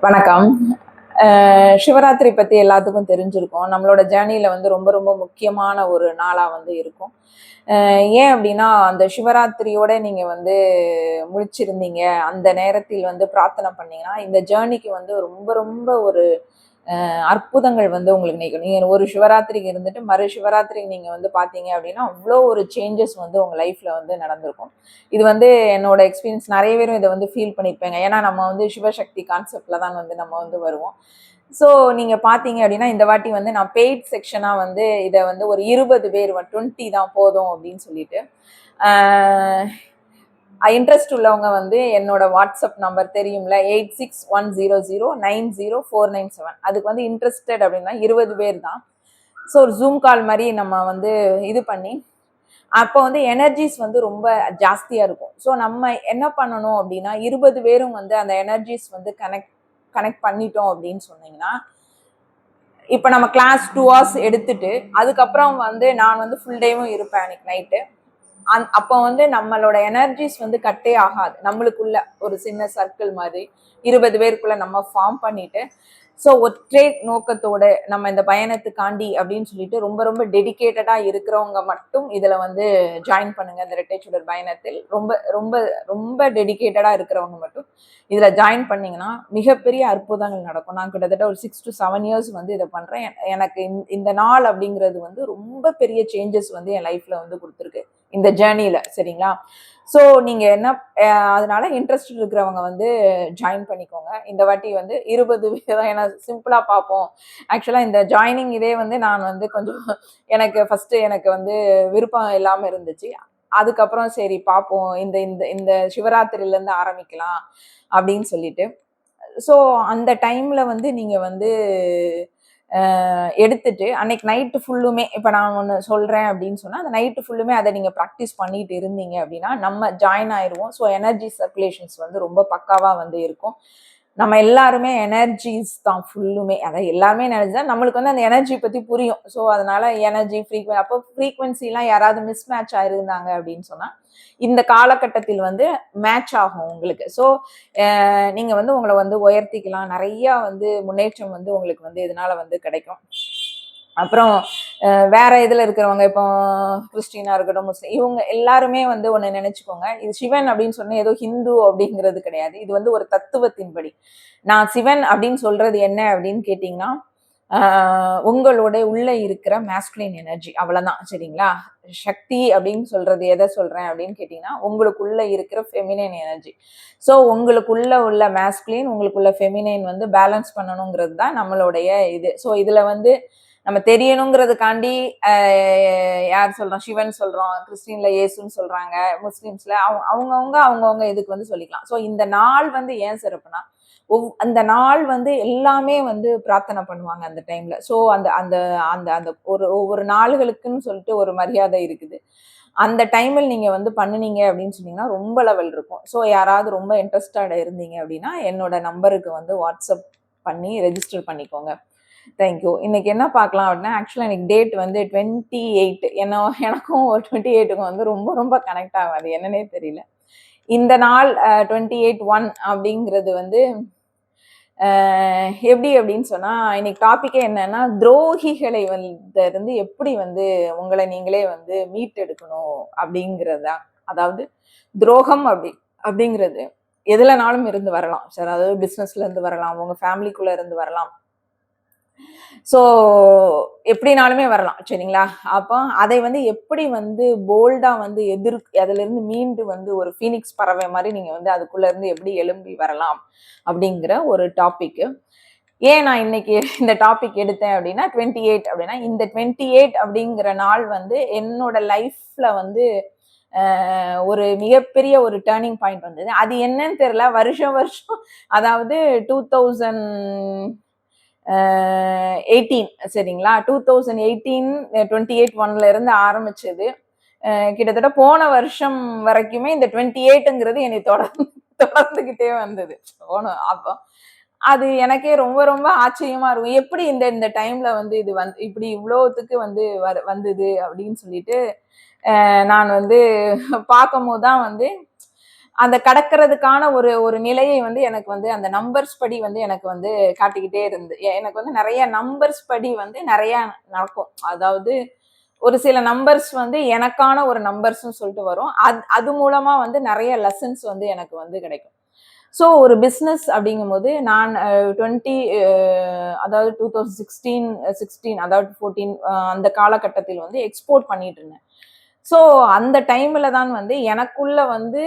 வணக்கம். சிவராத்திரி பத்தி எல்லாத்துக்கும் தெரிஞ்சிருக்கும். நம்மளோட ஜேர்னில வந்து ரொம்ப ரொம்ப முக்கியமான ஒரு நாளா வந்து இருக்கும். ஏன் அப்டின்னா, அந்த சிவராத்திரியோட நீங்க வந்து முழிச்சிருந்தீங்க, அந்த நேரத்தில் வந்து பிரார்த்தனை பண்ணீங்கன்னா, இந்த ஜேர்னிக்கு வந்து ரொம்ப ரொம்ப ஒரு அற்புதங்கள் வந்து உங்களுக்கு நிகழும். நீங்க ஒரு சிவராத்திரிக்கு இருந்துட்டு, மறு சிவராத்திரிக்கு நீங்க வந்து பார்த்தீங்க அப்டின்னா, அவ்ளோ ஒரு சேஞ்சஸ் வந்து உங்க லைஃப்ல வந்து நடந்திருக்கும். இது வந்து என்னோட எக்ஸ்பீரியன்ஸ் நெறைய பேரும் இத வந்து ஃபீல் பண்ணியிருப்பீங்க. ஏன்னா, நம்ம வந்து சிவசக்தி கான்செப்ட்ல தான் வந்து நம்ம வந்து வருவோம். ஸோ நீங்க பார்த்தீங்க அப்டின்னா, இந்த வாட்டி வந்து நான் பெய்ட் செக்ஷனா வந்து இத வந்து ஒரு 20 பேர் 20 தான் போதும் அப்டின்னு சொல்லிட்டு, ஆ இன்ட்ரெஸ்ட் உள்ளவங்க வந்து என்னோட வாட்ஸ்அப் நம்பர் தெரியும்ல 8610090497 அதுக்கு வந்து இன்ட்ரெஸ்டட் அப்படின்னா 20 பேர் தான். ஸோ ஒரு ஜூம் கால் மாதிரி நம்ம வந்து இது பண்ணி அப்போ வந்து எனர்ஜிஸ் வந்து ரொம்ப ஜாஸ்தியா இருக்கும். ஸோ நம்ம என்ன பண்ணணும் அப்படின்னா 20 பேரும் வந்து அந்த எனர்ஜிஸ் வந்து கனெக்ட் கனெக்ட் பண்ணிட்டோம் அப்படின்னு சொன்னீங்கன்னா, இப்போ நம்ம கிளாஸ் 2 hours எடுத்துட்டு அதுக்கப்புறம் வந்து நான் வந்து ஃபுல் டேவும் இருப்பேன் அன்னைக்கு நைட்டு. அப்போ வந்து நம்மளோட எனர்ஜிஸ் வந்து கட்டே ஆகாது. நம்மளுக்குள்ள ஒரு சின்ன சர்க்கிள் மாதிரி 20 பேருக்குள்ள நம்ம ஃபார்ம் பண்ணிட்டு, ஸோ ஒற்றை நோக்கத்தோட நம்ம இந்த பயணத்துக்காண்டி அப்படின்னு சொல்லிட்டு ரொம்ப ரொம்ப டெடிகேட்டடா இருக்கிறவங்க மட்டும் இதுல வந்து ஜாயின் பண்ணுங்க. இந்த இரட்டை சுடர் பயணத்தில் ரொம்ப ரொம்ப ரொம்ப டெடிகேட்டடா இருக்கிறவங்க மட்டும் இதுல ஜாயின் பண்ணீங்கன்னா மிகப்பெரிய அற்புதங்கள் நடக்கும். நான் கிட்டத்தட்ட ஒரு 6 to 7 years வந்து இதை பண்றேன். எனக்கு இந்த நாள் அப்படிங்கிறது வந்து ரொம்ப பெரிய சேஞ்சஸ் வந்து என் லைஃப்ல வந்து கொடுத்துருக்கு இந்த ஜேர்னில. சரிங்களா? ஸோ நீங்க என்ன அதனால இன்ட்ரெஸ்ட் இருக்கிறவங்க வந்து ஜாயின் பண்ணிக்கோங்க. இந்த வாட்டி வந்து 20 பேர் தான். ஏன்னா சிம்பிளா பார்ப்போம். ஆக்சுவலா இந்த ஜாயினிங் இதே வந்து நான் வந்து கொஞ்சம் எனக்கு ஃபர்ஸ்ட் எனக்கு வந்து விருப்பம் இல்லாம இருந்துச்சு. அதுக்கப்புறம் சரி பார்ப்போம், இந்த இந்த இந்த சிவராத்திரில இருந்து ஆரம்பிக்கலாம் அப்படின்னு சொல்லிட்டு. ஸோ அந்த டைம்ல வந்து நீங்க வந்து எடுத்துட்டு அன்னைக்கு நைட்டு ஃபுல்லுமே இப்போ நான் ஒன்று சொல்கிறேன் அப்படின்னு சொன்னால் அந்த நைட்டு ஃபுல்லுமே அதை நீங்கள் ப்ராக்டிஸ் பண்ணிட்டு இருந்தீங்க அப்படின்னா நம்ம ஜாயின் ஆயிடுவோம். ஸோ எனர்ஜி சர்க்குலேஷன்ஸ் வந்து ரொம்ப பக்காவாக வந்து இருக்கும். நம்ம எல்லாருமே எனர்ஜிஸ் தான் ஃபுல்லுமே. அதாவது எல்லாருமே எனர்ஜி தான். நம்மளுக்கு வந்து அந்த எனர்ஜி பற்றி புரியும். ஸோ அதனால எனர்ஜி அப்போ ஃப்ரீக்வன்சிலாம் யாராவது மிஸ் மேட்ச் ஆயிருந்தாங்க அப்படின்னு சொன்னால் இந்த காலகட்டத்தில் வந்து மேட்ச் ஆகும் உங்களுக்கு. ஸோ நீங்க வந்து உங்களை வந்து உயர்த்திக்கலாம். நிறைய வந்து முன்னேற்றம் வந்து உங்களுக்கு வந்து இதனால வந்து கிடைக்கும். அப்புறம் வேற இதுல இருக்கிறவங்க இப்போ கிறிஸ்டினா இருக்கட்டும், முஸ்லீம் இவங்க எல்லாருமே வந்து ஒண்ணு நினைச்சுக்கோங்க. இது சிவன் அப்படின்னு சொன்னா ஏதோ ஹிந்து அப்படிங்கிறது கிடையாது. இது வந்து ஒரு தத்துவத்தின்படி. நான் சிவன் அப்படின்னு சொல்றது என்ன அப்படின்னு கேட்டீங்கன்னா, உங்களோட உள்ள இருக்கிற மேஸ்குலின் எனர்ஜி அவ்வளவுதான். சரிங்களா? சக்தி அப்படின்னு சொல்றது எதை சொல்றேன் அப்படின்னு கேட்டீங்கன்னா, உங்களுக்குள்ள இருக்கிற ஃபெமினைன் எனர்ஜி. ஸோ உங்களுக்குள்ள உள்ள மேஸ்குலின் உங்களுக்குள்ள ஃபெமினைன் வந்து பேலன்ஸ் பண்ணணுங்கிறது தான் நம்மளுடைய இது. ஸோ இதுல வந்து நம்ம தெரியணுங்கிறதுக்காண்டி யார் சொல்றோம், சிவன் சொல்றோம், கிறிஸ்டின்ல இயேசுன்னு சொல்றாங்க, முஸ்லிம்ஸ்ல அவங்கவுங்க அவங்கவுங்க இதுக்கு வந்து சொல்லிக்கலாம். ஸோ இந்த நாள் வந்து ஏன் சிறப்புனா, அந்த நாள் வந்து எல்லாமே வந்து பிரார்த்தனை பண்ணுவாங்க அந்த டைம்ல. ஸோ அந்த அந்த அந்த அந்த ஒவ்வொரு நாளுகளுக்குன்னு சொல்லிட்டு ஒரு மரியாதை இருக்குது. அந்த டைமில் நீங்க வந்து பண்ணுனீங்க அப்படின்னு சொன்னீங்கன்னா ரொம்ப லெவல் இருக்கும். ஸோ யாராவது ரொம்ப இன்ட்ரெஸ்டட் இருந்தீங்க அப்படின்னா என்னோட நம்பருக்கு வந்து வாட்ஸ்அப் பண்ணி ரெஜிஸ்டர் பண்ணிக்கோங்க. தேங்க்யூ. இன்னைக்கு என்ன பார்க்கலாம் அப்படின்னா, ஆக்சுவலா இன்னைக்கு டேட் வந்து 28. எனக்கும் ஒரு 28க்கும் வந்து ரொம்ப ரொம்ப கனெக்ட் ஆகாது. என்னன்னே தெரியல. இந்த நாள் 28/1 அப்படிங்கிறது வந்து எப்படி அப்படின்னு சொன்னா, இன்னைக்கு டாபிக்கே என்னன்னா, துரோகிகளை இருந்து எப்படி வந்து உங்களை நீங்களே வந்து மீட்டெடுக்கணும் அப்படிங்கிறது தான். அதாவது துரோகம் அப்படிங்கிறது எதுலனாலும் இருந்து வரலாம். சரி, அதாவது பிசினஸ்ல இருந்து வரலாம், உங்க ஃபேமிலிக்குள்ள இருந்து வரலாம். ஸோ எப்படினாலுமே வரலாம். சரிங்களா? அப்போ அதை வந்து எப்படி வந்து போல்டா வந்து அதிலிருந்து மீண்டு வந்து ஒரு ஃபீனிக்ஸ் பறவை மாரி நீங்க வந்து அதுக்குள்ள இருந்து எப்படி எழும்பி வரலாம் அப்படிங்கிற ஒரு டாபிக்கு. ஏன் நான் இன்னைக்கு இந்த டாபிக் எடுத்தேன் அப்படின்னா 28 அப்படின்னா, இந்த 28 அப்படிங்கிற நாள் வந்து என்னோட லைஃப்ல வந்து ஒரு மிகப்பெரிய ஒரு டர்னிங் பாயிண்ட் வந்தது. அது என்னன்னு தெரியல. வருஷம் வருஷம் அதாவது 2018 சரிங்களா? 2018 28/1ல இருந்து ஆரம்பிச்சது. கிட்டத்தட்ட போன வருஷம் வரைக்குமே இந்த 28ங்கிறது என்னை தொடர்ந்துகிட்டே வந்தது. அப்போ அது எனக்கே ரொம்ப ரொம்ப ஆச்சரியமா இருக்கும். எப்படி இந்த இந்த டைம்ல வந்து இது இப்படி இவ்வளோத்துக்கு வந்து வந்தது அப்படின்னு சொல்லிட்டு நான் வந்து பார்க்கும்போது தான் வந்து அந்த கடக்கிறதுக்கான ஒரு ஒரு நிலையை வந்து எனக்கு வந்து அந்த நம்பர்ஸ் படி வந்து எனக்கு வந்து காட்டிக்கிட்டே இருந்து. எனக்கு வந்து நெறைய நம்பர்ஸ் படி வந்து நெறைய நடக்கும். அதாவது ஒரு சில நம்பர்ஸ் வந்து எனக்கான ஒரு நம்பர்ஸ்ன்னு சொல்லிட்டு வரும். அது மூலமா வந்து நெறைய லெசன்ஸ் வந்து எனக்கு வந்து கிடைக்கும். ஸோ ஒரு பிசினஸ் அப்படிங்கும்போது நான் 20 அதாவது 2016 அதாவது 14 அந்த காலகட்டத்தில் வந்து எக்ஸ்போர்ட் பண்ணிட்டு இருந்தேன். ஸோ அந்த டைம்ல தான் வந்து எனக்குள்ள வந்து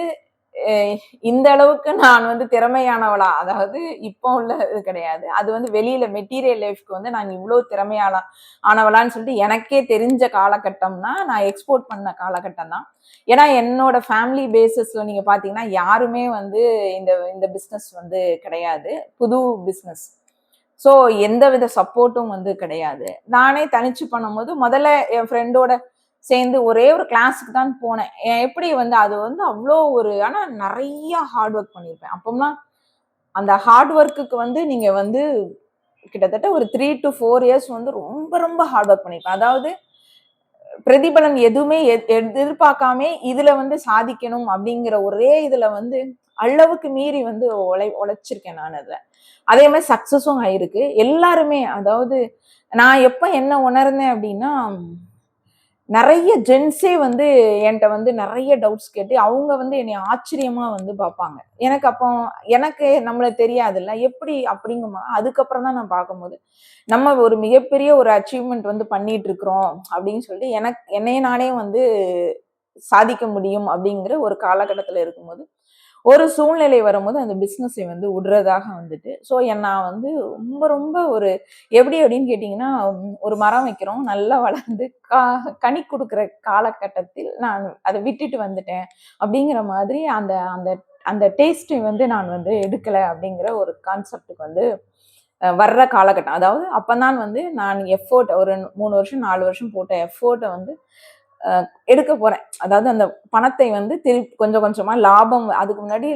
அஹ் இந்த அளவுக்கு நான் வந்து திறமையானவளா, அதாவது இப்போ உள்ள இது கிடையாது. அது வந்து வெளியில மெட்டீரியல் லைஃப்க்கு வந்து நான் இவ்வளவு ஆனவளான்னு சொல்லிட்டு எனக்கே தெரிஞ்ச காலகட்டம்னா நான் எக்ஸ்போர்ட் பண்ண காலகட்டம் தான். ஏன்னா என்னோட ஃபேமிலி பேசிஸ்ல நீங்க பாத்தீங்கன்னா யாருமே வந்து இந்த இந்த பிசினஸ் வந்து கிடையாது. புது பிசினஸ். ஸோ எந்த வித சப்போர்ட்டும் வந்து கிடையாது. நானே தனிச்சு பண்ணும்போது முதல்ல என் ஃப்ரெண்டோட சேர்ந்து ஒரே ஒரு கிளாஸுக்கு தான் போனேன். எப்படி வந்து அது வந்து அவ்வளோ ஒரு ஆனா நெறைய ஹார்ட் ஒர்க் பண்ணியிருப்பேன். அப்போலாம் அந்த ஹார்ட் ஒர்க்குக்கு வந்து நீங்க வந்து கிட்டத்தட்ட ஒரு 3 to 4 இயர்ஸ் வந்து ரொம்ப ரொம்ப ஹார்ட் ஒர்க் பண்ணியிருப்பேன். அதாவது பிரதிபலன் எதுவுமே எதிர்பார்க்காம இதுல வந்து சாதிக்கணும் அப்படிங்கிற ஒரே இதுல வந்து அளவுக்கு மீறி வந்து உழைச்சிருக்கேன் நான் அதுல. அதே மாதிரி சக்சஸும் ஆயிருக்கு. எல்லாருமே அதாவது நான் எப்ப என்ன உணர்ந்தேன் அப்படின்னா, நெறைய ஜென்ஸே வந்து என்ட்ட வந்து நெறைய டவுட்ஸ் கேட்டு, அவங்க வந்து என்னைய ஆச்சரியமா வந்து பார்ப்பாங்க. எனக்கு அப்போ எனக்கு நம்மள தெரியாதுல்ல. எப்படி அப்படிங்குமா அதுக்கப்புறம் தான் நான் பார்க்கும்போது, நம்ம ஒரு மிகப்பெரிய ஒரு அச்சீவ்மென்ட் வந்து பண்ணிட்டு இருக்கிறோம் அப்படின்னு சொல்லிட்டு என்னைய நானே வந்து சாதிக்க முடியும் அப்படிங்கிற ஒரு காலகட்டத்துல இருக்கும்போது, ஒரு சூழ்நிலை வரும்போது அந்த பிசினஸை வந்து விடுறதாக வந்துட்டு. ஸோ நான் வந்து ரொம்ப ரொம்ப ஒரு எப்படி அப்படின்னு கேட்டீங்கன்னா, ஒரு மரம் வைக்கிறோம். நல்லா வளர்ந்து கனி குடுக்குற காலகட்டத்தில் நான் அத விட்டுட்டு வந்துட்டேன். அப்படிங்கிற மாதிரி அந்த அந்த அந்த டேஸ்ட்டை வந்து நான் வந்து எடுக்கல அப்படிங்கிற ஒரு கான்செப்ட்க்கு வந்து வர்ற காலகட்டம். அதாவது அப்பதான் வந்து நான் எஃபோர்ட் ஒரு 3 வருஷம், 4 வருஷம் போட்ட எஃபோர்ட்ட வந்து எடுக்க போறேன். அதாவது அந்த பணத்தை வந்து திருப்பி கொஞ்சம் கொஞ்சமா லாபம் அதுக்கு முன்னாடி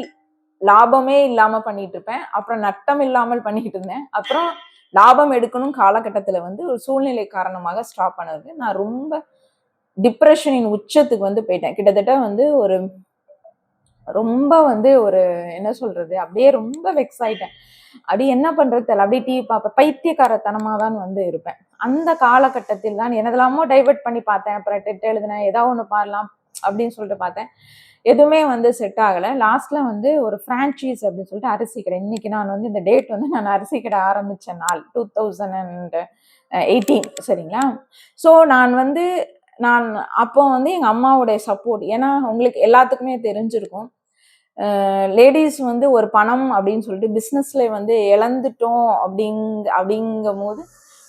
லாபமே இல்லாம பண்ணிட்டு இருப்பேன். அப்புறம் நட்டம் இல்லாமல் பண்ணிட்டு இருந்தேன். அப்புறம் லாபம் எடுக்கணும் காலகட்டத்துல வந்து ஒரு சூழ்நிலை காரணமாக ஸ்டாப் பண்ணது. நான் ரொம்ப டிப்ரஷனின் உச்சத்துக்கு வந்து போயிட்டேன். கிட்டத்தட்ட வந்து ஒரு ரொம்ப வந்து ஒரு என்ன சொல்றது? அப்படியே ரொம்ப வெக்ஸ் ஆயிட்டேன். அப்படியே என்ன பண்றது தெரியல. அப்படியே டிவி பார்ப்பேன். பைத்தியக்காரத்தனமா தான் வந்து இருப்பேன். அந்த காலகட்டத்தில் தான் என்னதெல்லாமோ டைவர்ட் பண்ணி பார்த்தேன். அப்புறம் டெட் எழுதினேன். ஏதாவது ஒண்ணு பண்ணலாம் அப்படின்னு சொல்லிட்டு பார்த்தேன். எதுவுமே வந்து செட் ஆகல. லாஸ்ட்ல வந்து ஒரு ஃப்ரான்ச்சைஸ் அப்படின்னு சொல்லிட்டு அரிசி கடை. இன்னைக்கு நான் வந்து இந்த டேட் வந்து நான் அரிசி கடை ஆரம்பிச்ச நாள் 2018 சரிங்களா? ஸோ நான் அப்போ வந்து எங்க அம்மாவுடைய சப்போர்ட். ஏன்னா உங்களுக்கு எல்லாத்துக்குமே தெரிஞ்சிருக்கும். லேடீஸ் வந்து ஒரு பணம் அப்படின்னு சொல்லிட்டு பிசினஸ்ல வந்து இழந்துட்டோம் அப்படிங்கும்போது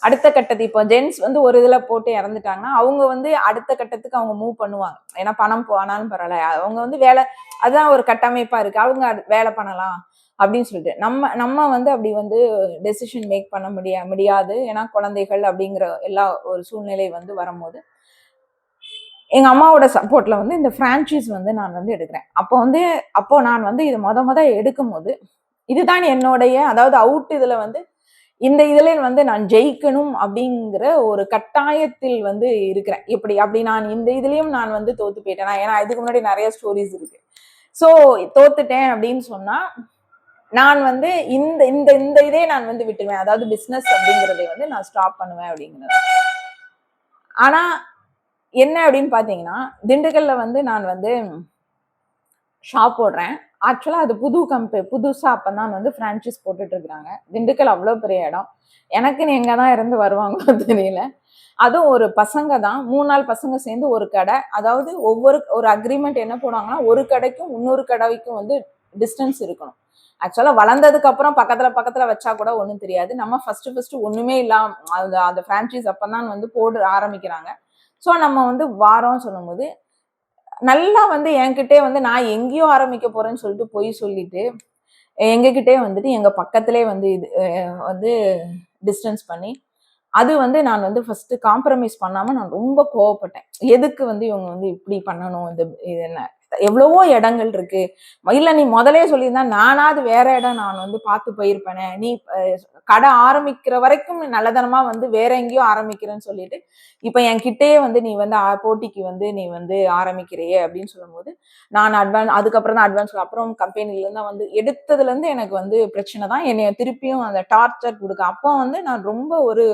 அடுத்த கட்டத்து இப்போ ஜென்ஸ் வந்து ஒரு இதுல போட்டு இறந்துட்டாங்கன்னா அவங்க வந்து அடுத்த கட்டத்துக்கு அவங்க மூவ் பண்ணுவாங்க. ஏன்னா பணம் போனாலும் பரவாயில்ல. அவங்க வந்து வேலை அதுதான் ஒரு கட்டமைப்பா இருக்கு. அவங்க வேலை பண்ணலாம் அப்படின்னு சொல்லிட்டு நம்ம நம்ம வந்து அப்படி வந்து டெசிஷன் மேக் பண்ண முடியாது. ஏன்னா குழந்தைகள் அப்படிங்கிற எல்லா ஒரு சூழ்நிலை வந்து வரும்போது எங்க அம்மாவோட சப்போர்ட்ல வந்து இந்த பிரான்ச்சைஸ் வந்து நான் வந்து எடுக்கிறேன். அப்போ நான் வந்து இது மொத எடுக்கும்போது இதுதான் என்னுடைய அதாவது அவுட் இதுல வந்து இந்த இதுல வந்து நான் ஜெயிக்கணும் அப்படிங்கிற ஒரு கட்டாயத்தில் வந்து இருக்கிறேன். அப்படி நான் இந்த இதுலயும் நான் வந்து தோத்து போயிட்டேன். ஏன்னா இதுக்கு முன்னாடி நிறைய ஸ்டோரிஸ் இருக்கு. சோ தோத்துட்டேன் அப்படின்னு சொன்னா நான் வந்து இந்த இந்த இந்த இதே நான் வந்து விட்டுருவேன். அதாவது பிசினஸ் அப்படிங்கறதை வந்து நான் ஸ்டாப் பண்ணுவேன் அப்படிங்கிறது. ஆனா என்ன அப்படின்னு பாத்தீங்கன்னா திண்டுக்கல்ல வந்து நான் வந்து ஷாப் போடுறேன். ஆக்சுவலா அது புதுசா அப்பதான் வந்து பிரான்ச்சைஸ் போட்டுட்டு இருக்காங்க. திண்டுக்கல் அவ்வளவு பெரிய இடம். எனக்குன்னு எங்க தான் இருந்து வருவாங்களோ தெரியல. அதுவும் ஒரு பசங்க தான் 3 நாள் பசங்க சேர்ந்து ஒரு கடை. அதாவது ஒரு அக்ரிமெண்ட் என்ன போடுவாங்கன்னா ஒரு கடைக்கும் இன்னொரு கடைக்கும் வந்து டிஸ்டன்ஸ் இருக்கணும். ஆக்சுவலா வளர்ந்ததுக்கு அப்புறம் பக்கத்துல வச்சா கூட ஒண்ணும் தெரியாது. நம்ம ஃபர்ஸ்ட் ஒண்ணுமே இல்லாம அந்த பிரான்ச்சைஸ் அப்பதான் வந்து போட ஆரம்பிக்கிறாங்க. சோ நம்ம வந்து வாரோம் சொல்லும்போது நல்லா வந்து என்கிட்டே வந்து நான் எங்கேயோ ஆரம்பிக்க போறேன்னு சொல்லிட்டு பொய் சொல்லிட்டு எங்ககிட்டே வந்துட்டு எங்க பக்கத்திலே வந்து இது வந்து டிஸ்டன்ஸ் பண்ணி அது வந்து நான் வந்து ஃபர்ஸ்ட் காம்ப்ரமைஸ் பண்ணாம நான் ரொம்ப கோவப்பட்டேன். எதுக்கு வந்து இவங்க வந்து இப்படி பண்ணணும் இது என்ன எவ்வளவோ இடங்கள் இருக்கு. இல்ல நீ முதலே சொல்லியிருந்தா நானாவது வேற இடம் நான் வந்து பார்த்து போயிருப்பேனே. நீ கடை ஆரம்பிக்கிற வரைக்கும் நல்லதனமா வந்து வேற எங்கேயோ ஆரம்பிக்கிறேன்னு சொல்லிட்டு இப்ப என்கிட்டயே வந்து நீ வந்து போட்டிக்கு வந்து நீ வந்து ஆரம்பிக்கிறியே அப்படின்னு சொல்லும்போது நான் அதுக்கப்புறம் தான் அட்வான்ஸ் அப்புறம் கம்பெனில இருந்து வந்து எடுத்ததுல இருந்து எனக்கு வந்து பிரச்சனை தான். என்னைய திருப்பியும் அந்த டார்ச்சர் கொடுக்க அப்போ வந்து நான் ரொம்ப ஒரு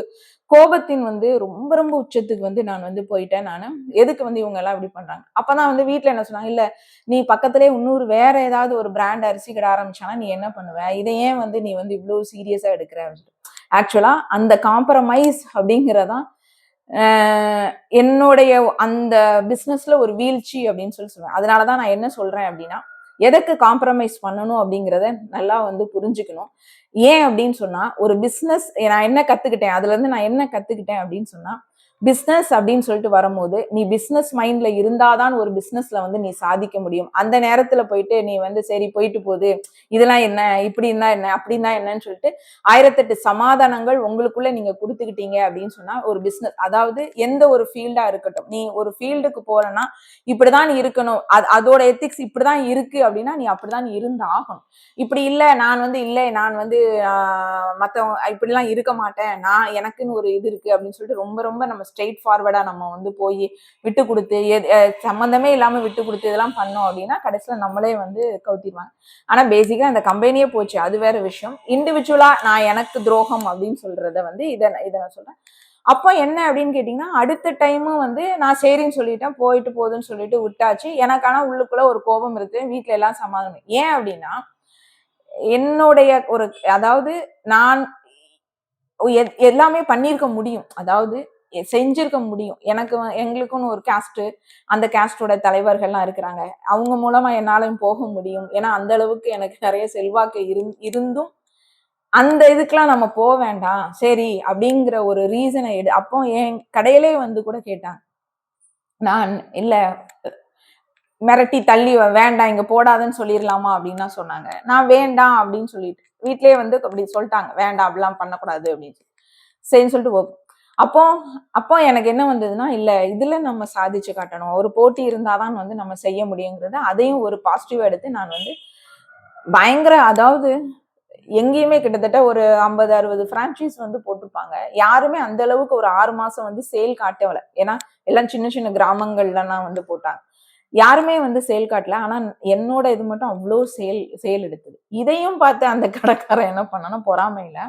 கோபத்தின் வந்து ரொம்ப ரொம்ப உச்சத்துக்கு வந்து நான் வந்து போயிட்டேன். நானு எதுக்கு வந்து இவங்க எல்லாம் இப்படி பண்றாங்க. அப்பதான் வந்து வீட்டுல என்ன சொன்னாங்க, இல்ல நீ பக்கத்திலேயே இன்னொரு வேற ஏதாவது ஒரு பிராண்ட் அரிசி கடை ஆரம்பிச்சானா நீ என்ன பண்ணுவ, இதை ஏன் வந்து நீ வந்து இவ்வளவு சீரியஸா எடுக்கிற. ஆக்சுவலா அந்த காம்ப்ரமைஸ் அப்படிங்கறதான் என்னுடைய அந்த பிசினஸ்ல ஒரு வீழ்ச்சி அப்படின்னு சொல்லுவேன். அதனாலதான் நான் என்ன சொல்றேன் அப்படின்னா, எதுக்கு காம்ப்ரமைஸ் பண்ணணும் அப்படிங்கறத நல்லா வந்து புரிஞ்சுக்கணும். ஏன் அப்படின்னு சொன்னா ஒரு பிசினஸ் நான் என்ன கத்துக்கிட்டேன், அதுல இருந்து நான் என்ன கத்துக்கிட்டேன் அப்படின்னு சொன்னா, பிசினஸ் அப்படின்னு சொல்லிட்டு வரும்போது நீ பிசினஸ் மைண்ட்ல இருந்தாதான் ஒரு பிசினஸ்ல வந்து நீ சாதிக்க முடியும். அந்த நேரத்துல போயிட்டு நீ வந்து சரி போயிட்டு போகுது, இதெல்லாம் என்ன, இப்படி இருந்தா என்ன, அப்படின்னா என்னன்னு சொல்லிட்டு 1008 சமாதானங்கள் உங்களுக்குள்ள நீங்க கொடுத்துக்கிட்டீங்க அப்படின்னு சொன்னா ஒரு பிசினஸ், அதாவது எந்த ஒரு ஃபீல்டா இருக்கட்டும், நீ ஒரு ஃபீல்டுக்கு போறேன்னா இப்படிதான் நீ இருக்கணும், அதோட எத்திக்ஸ் இப்படிதான் இருக்கு அப்படின்னா நீ அப்படிதான் நீ இருந்து ஆகணும். இப்படி இல்ல நான் வந்து இல்லை நான் வந்து மத்தவங்க இப்படிலாம் இருக்க மாட்டேன், நான் எனக்குன்னு ஒரு இது இருக்கு அப்படின்னு சொல்லிட்டு ரொம்ப ரொம்ப நம்ம ஸ்ட்ரெயிட் ஃபார்வர்டா நம்ம வந்து போய் விட்டு கொடுத்து சம்மந்தமே இல்லாம விட்டு கொடுத்து இதெல்லாம் பண்ணோம் அப்படின்னா கடைசியில நம்மளே வந்து கவுத்திடுவாங்க. ஆனா பேசிக்கா இந்த கம்பெனியே போச்சு, அது வேற விஷயம். இண்டிவிஜுவலா நான் எனக்கு துரோகம் அப்படின்னு சொல்றத வந்து இதை நான் சொல்றேன். அப்போ என்ன அப்படின்னு கேட்டீங்கன்னா, அடுத்த டைமும் வந்து நான் சரின்னு சொல்லிட்டேன், போயிட்டு போகுதுன்னு சொல்லிட்டு விட்டாச்சு. எனக்கு ஆனா உள்ளுக்குள்ள ஒரு கோபம் இருக்கு, வீட்டுல எல்லாம் சமாதானம். ஏன் அப்படின்னா என்னுடைய ஒரு அதாவது நான் எல்லாமே பண்ணியிருக்க முடியும், அதாவது செஞ்சிருக்க முடியும். எனக்கு எங்களுக்குன்னு ஒரு கேஸ்ட், அந்த கேஸ்டோட தலைவர்கள்லாம் இருக்கிறாங்க, அவங்க மூலமா என்னாலும் போக முடியும். ஏன்னா அந்த அளவுக்கு எனக்கு நிறைய செல்வாக்கு இருந்தும் அந்த இதுக்கெல்லாம் நம்ம போக வேண்டாம் சரி அப்படிங்கிற ஒரு ரீசனை அப்போ என் கடையிலே வந்து கூட கேட்டாங்க. நான் இல்ல மிரட்டி தள்ளி வேண்டாம் இங்க போடாதுன்னு சொல்லிடலாமா அப்படின்னு தான் சொன்னாங்க. நான் வேண்டாம் அப்படின்னு சொல்லிட்டு வீட்லயே வந்து அப்படி சொல்லிட்டாங்க, வேண்டாம் அப்படிலாம் பண்ணக்கூடாது அப்படின்னு சரின்னு சொல்லிட்டு அப்போ அப்போ எனக்கு என்ன வந்ததுன்னா, இல்ல இதுல நம்ம சாதிச்சு காட்டணும், ஒரு போட்டி இருந்தாதான் வந்து நம்ம செய்ய முடியுங்கிறது அதையும் ஒரு பாசிட்டிவா எடுத்து நான் வந்து பயங்கர, அதாவது எங்கேயுமே கிட்டத்தட்ட ஒரு 50-60 பிரான்ச்சைஸ் வந்து போட்டிருப்பாங்க. யாருமே அந்த அளவுக்கு ஒரு 6 மாசம் வந்து சேல் காட்டவில்லை. ஏன்னா எல்லாம் சின்ன சின்ன கிராமங்கள்லாம் வந்து போட்டாங்க. யாருமே வந்து சேல் காட்டல. ஆனா என்னோட இது மட்டும் அவ்வளோ சேல் எடுத்தது. இதையும் பார்த்து அந்த கடைக்காரன் என்ன பண்ணானா பொறாமையில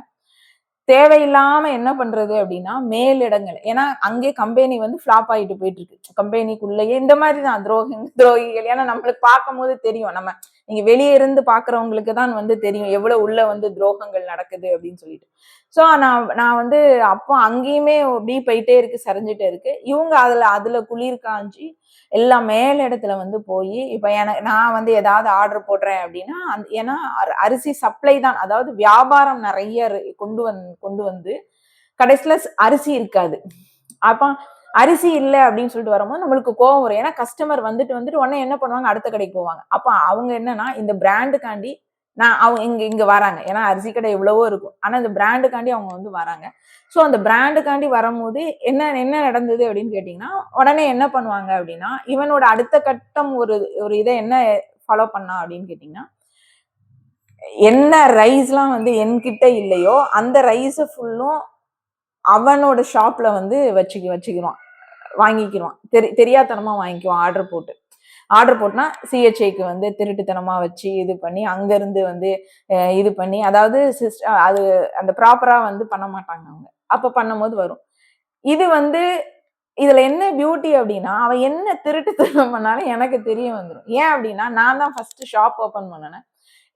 தேவையில்லாம என்ன பண்றது அப்படின்னா மேலிடங்கள், ஏன்னா அங்கே கம்பெனி வந்து ஃபிளாப் ஆகிட்டு போயிட்டு இருக்கு. கம்பெனிக்குள்ளேயே இந்த மாதிரி தான் துரோகிகள். ஏன்னா நம்மளுக்கு பார்க்கும் போது தெரியும், நம்ம நீங்க வெளியே இருந்து பாக்குறவங்களுக்கு தான் வந்து தெரியும் எவ்வளவு உள்ள வந்து துரோகங்கள் நடக்குது அப்படின்னு சொல்லிட்டு. சோ நான் வந்து அப்போ அங்கேயுமே அப்படி போயிட்டே இருக்கு, சரிஞ்சுட்டே இருக்கு. இவங்க அதுல குளிர் காஞ்சி எல்லாம் மேல் இடத்துல வந்து போய் இப்ப நான் வந்து ஏதாவது ஆர்டர் போடுறேன் அப்படின்னா ஏன்னா அரிசி சப்ளை தான், அதாவது வியாபாரம் நிறைய கொண்டு வந்து கடைசியில அரிசி இருக்காது. அப்ப அரிசி இல்லை அப்படின்னு சொல்லிட்டு வரும்போது நம்மளுக்கு கோவம் வரும். ஏன்னா கஸ்டமர் வந்துட்டு உடனே என்ன பண்ணுவாங்க, அடுத்த கடைக்கு போவாங்க. அப்ப அவங்க என்னன்னா இந்த பிராண்டுக்காண்டி அவங்க இங்க வராங்க. ஏன்னா அரிசி கடை எவ்வளவோ இருக்கும், ஆனா இந்த பிராண்டுக்காண்டி அவங்க வந்து வராங்க. சோ அந்த பிராண்டுக்காண்டி வரும்போது என்ன நடந்தது அப்படின்னு கேட்டீங்கன்னா, உடனே என்ன பண்ணுவாங்க அப்படின்னா இவனோட அடுத்த கட்டம் ஒரு இதை என்ன ஃபாலோ பண்ணா அப்படின்னு கேட்டீங்கன்னா, என்ன ரைஸ்லாம் வந்து என்கிட்ட இல்லையோ அந்த ரைஸ் ஃபுல்லும் அவனோட ஷாப்ல வந்து வச்சுக்கிடுவான், வாங்கிக்கிடுவான். தெரியாதனமா வாங்கிக்குவான். ஆர்டர் போட்டுனா சிஹெச்ஐக்கு வந்து திருட்டுத்தனமா வச்சு இது பண்ணி அங்க இருந்து வந்து இது பண்ணி, அதாவது அது அந்த ப்ராப்பரா வந்து பண்ண மாட்டாங்க அவங்க. அப்ப பண்ணும்போது வரும். இது வந்து இதுல என்ன பியூட்டி அப்படின்னா, அவன் என்ன திருட்டுத்தனம் பண்ணாலும் எனக்கு தெரிய வந்துடும். ஏன் அப்படின்னா நான் தான் ஃபர்ஸ்ட் ஷாப் ஓபன் பண்ணேன்.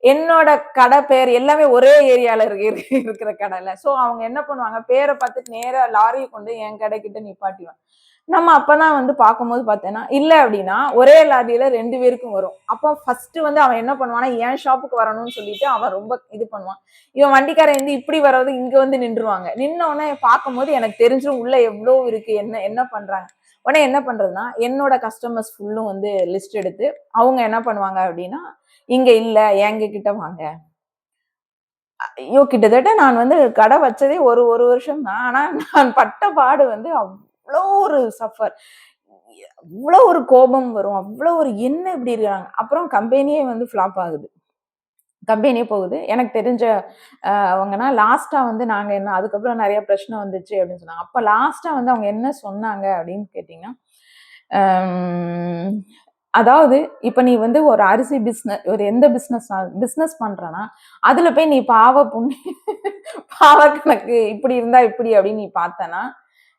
என்னோட கடை பேர் எல்லாமே ஒரே ஏரியால இருக்கிற கடைல. சோ அவங்க என்ன பண்ணுவாங்க, பேரை பார்த்துட்டு நேரா லாரியை கொண்டு என் கடை கிட்ட நிப்பாட்டிடுவாங்க. நம்ம அப்பதான் வந்து பார்க்கும்போது பார்த்தேன்னா இல்ல அப்படின்னா ஒரே லாரியில 2 பேருக்கும் வரும். அப்போ ஃபர்ஸ்ட் வந்து அவன் என்ன பண்ணுவானா என் ஷாப்புக்கு வரணும்னு சொல்லிட்டு அவன் ரொம்ப இது பண்ணுவான். இவன் வண்டிக்காரன் வந்து இப்படி வர்றது இங்க வந்து நின்றுவாங்க. நின்ன உடனே பார்க்கும்போது எனக்கு தெரிஞ்சிடும் உள்ள எவ்வளவு இருக்கு, என்ன பண்றாங்க. உடனே என்ன பண்றதுன்னா என்னோட கஸ்டமர்ஸ் ஃபுல்லும் வந்து லிஸ்ட் எடுத்து அவங்க என்ன பண்ணுவாங்க அப்படின்னா, இங்க இல்ல எங்க கிட்ட வாங்க. ஐயோ கிட்டத்தட்ட நான் வந்து கடை வச்சதே ஒரு வருஷம் தான். ஆனா நான் பட்ட பாடு வந்து அவ்வளோ ஒரு சஃபர். அவ்வளோ ஒரு கோபம் வரும், அவ்வளோ ஒரு என்ன இப்படி இருக்காங்க. அப்புறம் கம்பெனியே வந்து ஃப்ளாப் ஆகுது. கம்பெனியே போகுது. எனக்கு தெரிஞ்ச அவங்கன்னா லாஸ்ட்டா வந்து நாங்க என்ன அதுக்கப்புறம் நெறைய பிரச்சனை வந்துச்சு அப்படின்னு சொன்னாங்க. அப்ப லாஸ்ட்டா வந்து அவங்க என்ன சொன்னாங்க அப்படின்னு கேட்டீங்கன்னா, அம் அதாவது இப்ப நீ வந்து ஒரு அரிசி ஒரு எந்த பிசினஸ் பண்றன்னா, அதுல போய் நீ பாவ புண்ணிய பாவ கணக்கு இப்படி இருந்தா இப்படி அப்படின்னு நீ பார்த்தன்னா,